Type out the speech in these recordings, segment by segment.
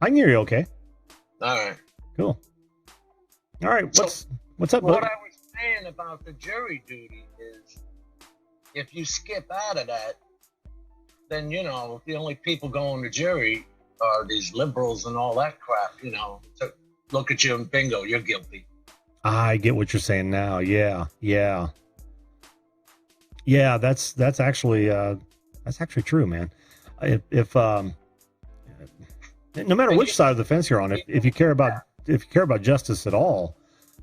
I can hear you okay. All right. Cool. All right. What's up, What bud? I was saying about the jury duty is if you skip out of that, then, the only people going to jury are these liberals and all that crap, So look at you and bingo, you're guilty. I get what you're saying now. Yeah. Yeah. Yeah. That's actually true, man. If no matter And which side of the fence you're on, if you care about justice at all,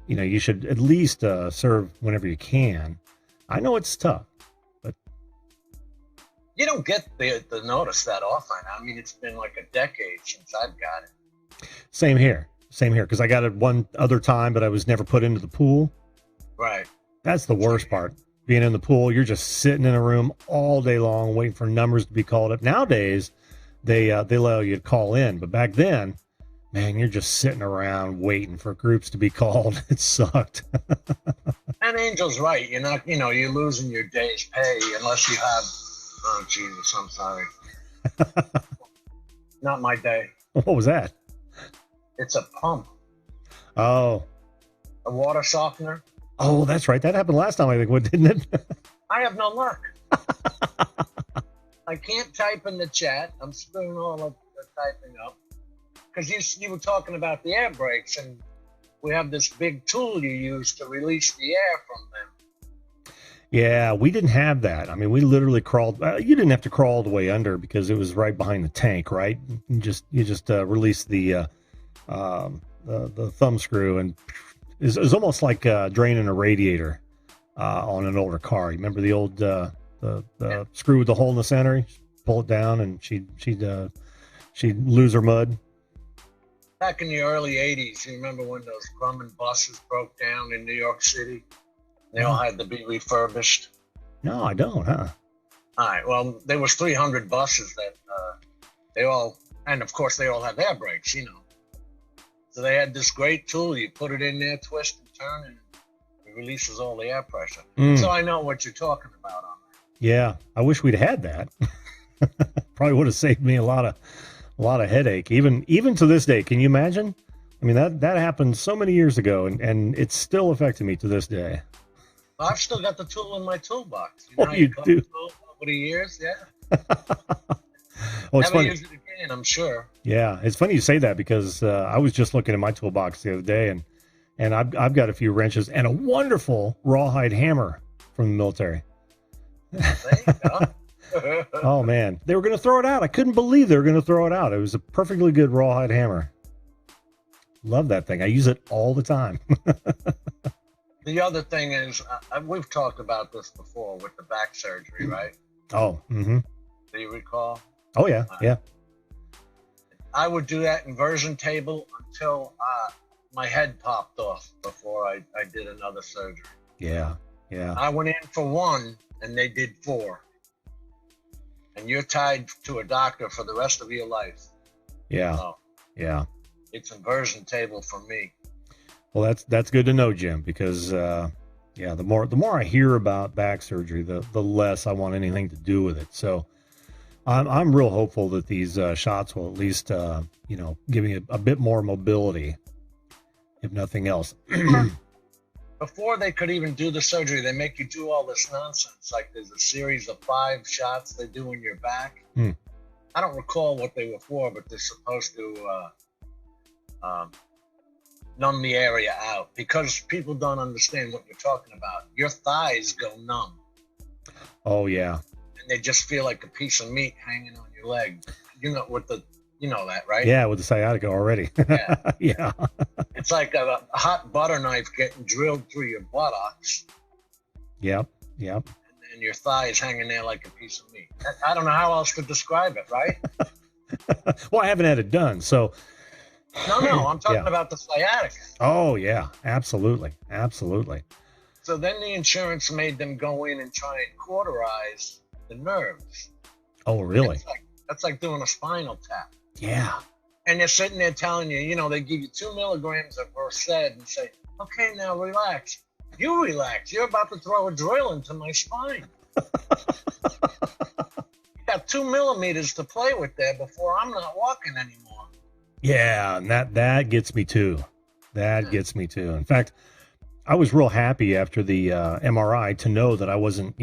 you should at least serve whenever you can. I know it's tough, but you don't get the notice that often. I mean, it's been like a decade since I've got it. same here, because I got it one other time, but I was never put into the pool. Right. That's the worst part. Being in the pool, you're just sitting in a room all day long waiting for numbers to be called up. Nowadays, they allow you to call in, but back then, man, you're just sitting around waiting for groups to be called. It sucked. And Angel's right. You're not, you're losing your day's pay unless you have. Oh Jesus, I'm sorry. Not my day. What was that? It's a pump, Oh, a water softener. oh, that's right. That happened last time, I think, didn't it? I have no luck. I can't type in the chat. I'm screwing all of the typing up because you were talking about the air brakes, and we have this big tool you use to release the air from them. Yeah, we didn't have that. I mean, we literally crawled. You didn't have to crawl all the way under because it was right behind the tank, right? You just release the thumb screw, and it's almost like draining a radiator on an older car. You remember the old the screw with the hole in the center? You pull it down, and she'd lose her mud. Back in the early 80s, you remember when those Grumman buses broke down in New York City? They all had to be refurbished. No, I don't, huh? All right. Well, there was 300 buses that and of course they all have air brakes, So they had this great tool. You put it in there, twist and turn, and it releases all the air pressure. So I know what you're talking about on that. Yeah, I wish we'd had that. Probably would have saved me a lot of headache. Even to this day, can you imagine? I mean, that happened so many years ago, and it's still affecting me to this day. I've still got the tool in my toolbox. You do? Over the years, yeah. Well, it's Never funny. use it again, I'm sure. Yeah, it's funny you say that because I was just looking at my toolbox the other day, and I've got a few wrenches and a wonderful rawhide hammer from the military. There you go. Oh man, they were going to throw it out. I couldn't believe they were going to throw it out. It was a perfectly good rawhide hammer. Love that thing. I use it all the time. The other thing is, we've talked about this before with the back surgery, right? Oh, mm-hmm. Do you recall? Oh yeah, yeah. I would do that inversion table until my head popped off before I did another surgery. Yeah, yeah. I went in for one, and they did 4. And you're tied to a doctor for the rest of your life. Yeah, So yeah. it's inversion table for me. Well, that's good to know, Jim, because the more I hear about back surgery, the less I want anything to do with it. So I'm real hopeful that these shots will at least give me a bit more mobility, if nothing else. Before they could even do the surgery, they make you do all this nonsense. Like there's a series of 5 shots they do in your back. I don't recall what they were for, but they're supposed to numb the area out because people don't understand what you're talking about. Your thighs go numb. Oh yeah. And they just feel like a piece of meat hanging on your leg. You know that, right? Yeah, with the sciatica already. Yeah. Yeah. It's like a hot butter knife getting drilled through your buttocks. Yep. And your thigh is hanging there like a piece of meat. I don't know how else to describe it, right? Well, I haven't had it done, so. No, I'm talking Yeah. about the sciatica. Oh yeah, absolutely. So then the insurance made them go in and try and cauterize the nerves. Oh really? That's like doing a spinal tap. Yeah. And they're sitting there telling you, they give you 2 milligrams of Versed and say, okay, now relax. You relax. You're about to throw a drill into my spine. You got 2 millimeters to play with there before I'm not walking anymore. Yeah, and that gets me too. That Yeah. gets me too. In fact, I was real happy after the MRI to know that I wasn't,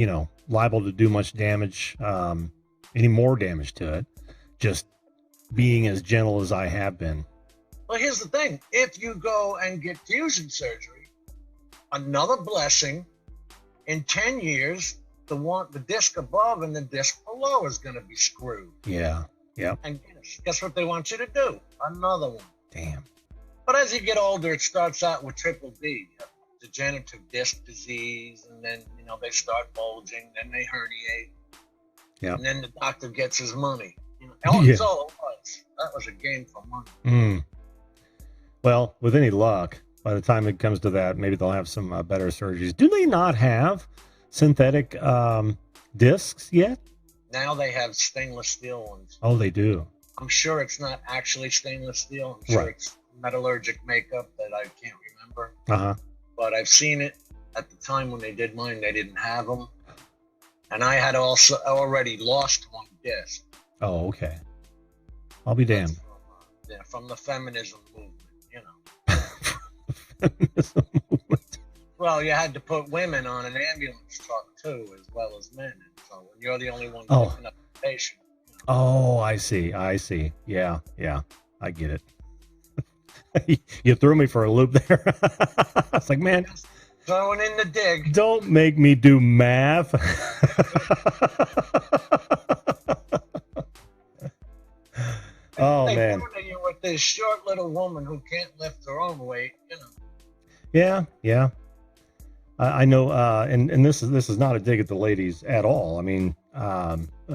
liable to do much damage, any more damage to it. Just being as gentle as I have been. Well, here's the thing: if you go and get fusion surgery, another blessing. In 10 years, the disc above and the disc below is going to be screwed. Yeah. Yep. And guess what they want you to do? Another one. Damn. But as you get older, it starts out with triple D, degenerative disc disease, and then they start bulging, then they herniate, and then the doctor gets his money. That's all it was. That was a game for money. Mm. Well, with any luck, by the time it comes to that, maybe they'll have some better surgeries. Do they not have synthetic discs yet? Now they have stainless steel ones. Oh, they do. I'm sure it's not actually stainless steel. I'm sure it's metallurgic makeup that I can't remember. Uh-huh. But I've seen it. At the time when they did mine, they didn't have them. And I had also already lost one disc. Oh, okay. I'll be damned. From the feminism movement, Feminism movement. Well, you had to put women on an ambulance truck too, as well as men. And so when you're the only one picking up the patient. Oh, I see. Yeah. I get it. You threw me for a loop there. It's like, man, throwing in the dig. Don't make me do math. Oh, man. You with this short little woman who can't lift her own weight, Yeah. I know, and this is not a dig at the ladies at all. I mean,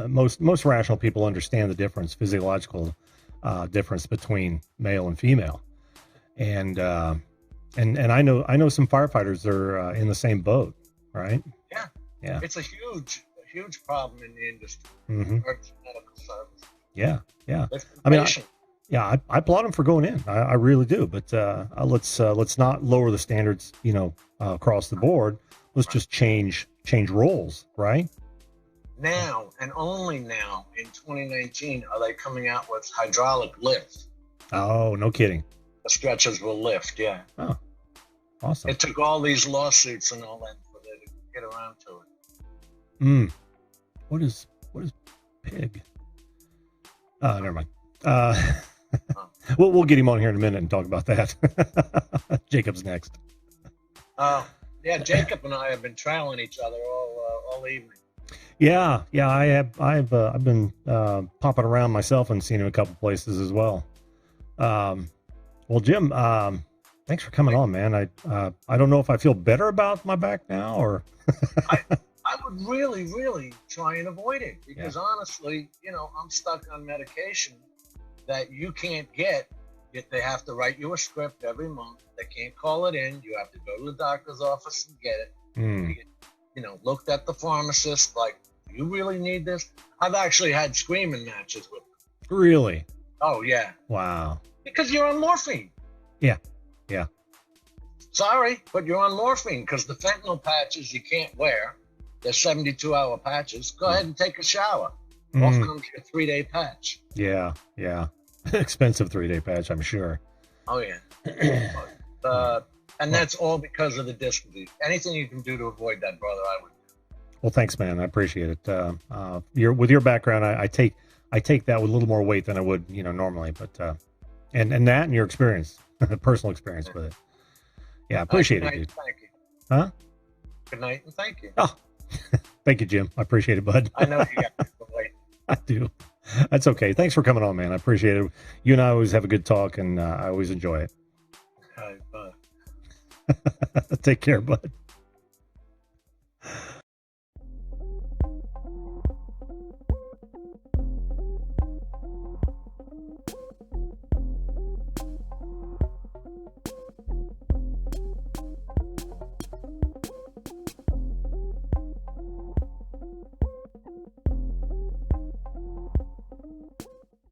most rational people understand the difference, physiological difference between male and female, and I know some firefighters are in the same boat, right? Yeah. It's a huge problem in the industry. Mm-hmm. Medical service. Yeah. I mean, I applaud them for going in. I really do. But let's not lower the standards, across the board. Let's just change roles, right? Now and only now in 2019 are they coming out with hydraulic lifts. Oh, no kidding. The stretchers will lift, yeah. Oh, awesome. It took all these lawsuits and all that for them to get around to it. What is pig? Never mind. We'll get him on here in a minute and talk about that. Jacob's next. Yeah, Jacob and I have been trailing each other all evening. Yeah, I've been popping around myself and seen him a couple places as well. Well, Jim, thanks for coming on, man. I don't know if I feel better about my back now or. I would really try and avoid it because honestly, I'm stuck on medication that you can't get. They have to write you a script every month. They can't call it in. You have to go to the doctor's office and get it. You get, looked at the pharmacist like, do you really need this? I've actually had screaming matches with them. Really? Oh, yeah. Wow. Because you're on morphine. Yeah. Sorry, but you're on morphine because the fentanyl patches you can't wear. They're 72-hour patches. Go ahead and take a shower. Off comes your 3-day patch. Yeah. Expensive 3-day patch, I'm sure. Oh, yeah. And that's all because of the disc disease. Anything you can do to avoid that, brother, I would do. Well, thanks, man. I appreciate it. With your background, I take that with a little more weight than I would, normally. But and that and your experience, personal experience with it. Yeah, appreciate it, dude. Thank you. Huh? Good night and thank you. Oh, thank you, Jim. I appreciate it, bud. I know you got to wait. I do. That's okay. Thanks for coming on, man. I appreciate it. You and I always have a good talk, and I always enjoy it. All right, bye. Take care, bud.